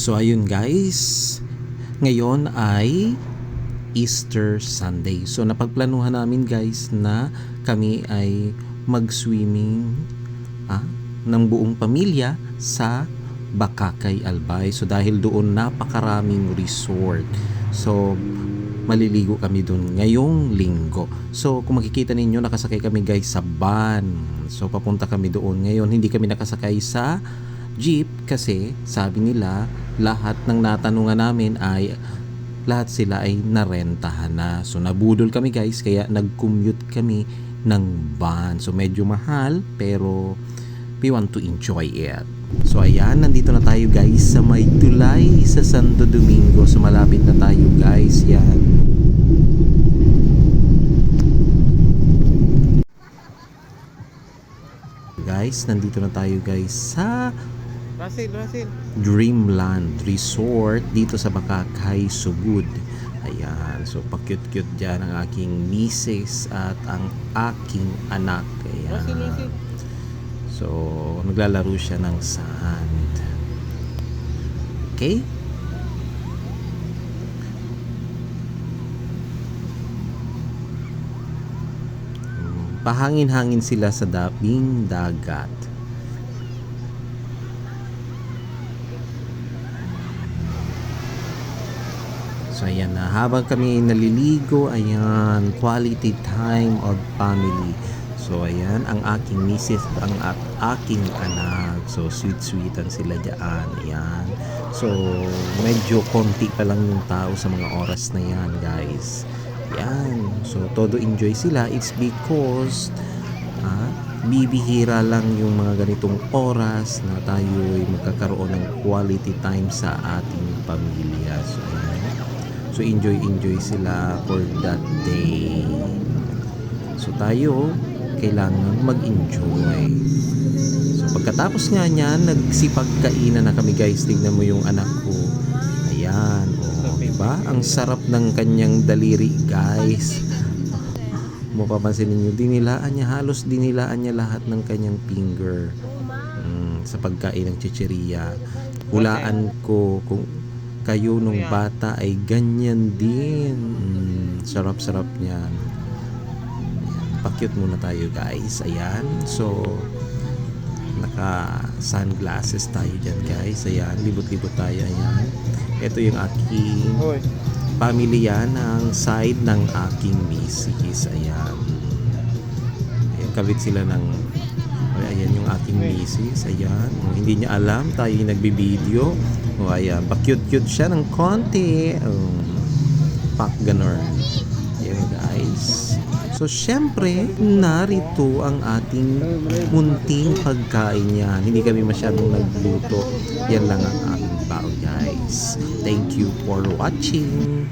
So ayun guys, ngayon ay Easter Sunday. So napagplanuhan namin guys na kami ay mag-swimming ah, ng buong pamilya sa Bakakay, Albay. So dahil doon napakaraming resort. So maliligo kami doon ngayong linggo. So kung makikita ninyo, nakasakay kami guys sa van. So papunta kami doon. Ngayon hindi kami nakasakay sa jeep kasi sabi nila lahat ng natanungan namin ay lahat sila ay narentahan na. So nabudol kami guys, kaya nag-commute kami ng van. So medyo mahal pero we want to enjoy it. So ayan, nandito na tayo guys sa may tulay sa Santo Domingo. So malapit na tayo guys. Yan. Guys, nandito na tayo guys sa Dreamland Resort dito sa Bakakay, Sugod. Ayan, so pa-cute-cute dyan ang aking misis at ang aking anak. Ayan. So, naglalaro siya ng sand. Okay? Pahangin-hangin sila sa dabing dagat. So ayan na, habang kami naliligo, ayan, quality time of family. So ayan, ang aking misis, ang aking anak. So sweet-sweetan sila dyan. Ayan. So medyo konti pa lang yung tao sa mga oras na yan guys. Ayan. So todo enjoy sila. It's because bibihira lang yung mga ganitong oras na tayo ay magkakaroon ng quality time sa ating pamilya. So ayan. So enjoy sila for that day. So tayo kailangan mag-enjoy. So pagkatapos nga niyan, nagsipagkainan na kami guys. Tingnan mo yung anak ko. Ayan, oh, diba? Ang sarap ng kanyang daliri guys. Mapapansin ninyo, dinilaan niya, halos dinilaan niya lahat ng kanyang finger sa pagkain ng chicheria. Hulaan ko kung kayo nung bata ay ganyan din. Sarap-sarap niyan. Pa-cute muna tayo guys. Ayan. So naka sunglasses tayo dyan guys. Ayan. Libot-libot tayo. Ayan. Ito yung aking family yan. Ang side ng aking misis. Ayan. Ayan. Kabit sila ng ayan yung aking misis. Ayan. Hindi niya alam tayo yung nagbibideo. O ayan. Pa-cute-cute siya ng konti. Pak ganun. Ayan guys. So, syempre, narito ang ating munting pagkain yan. Hindi kami masyadong nagluto. Yan lang ang aking bao, guys. Thank you for watching.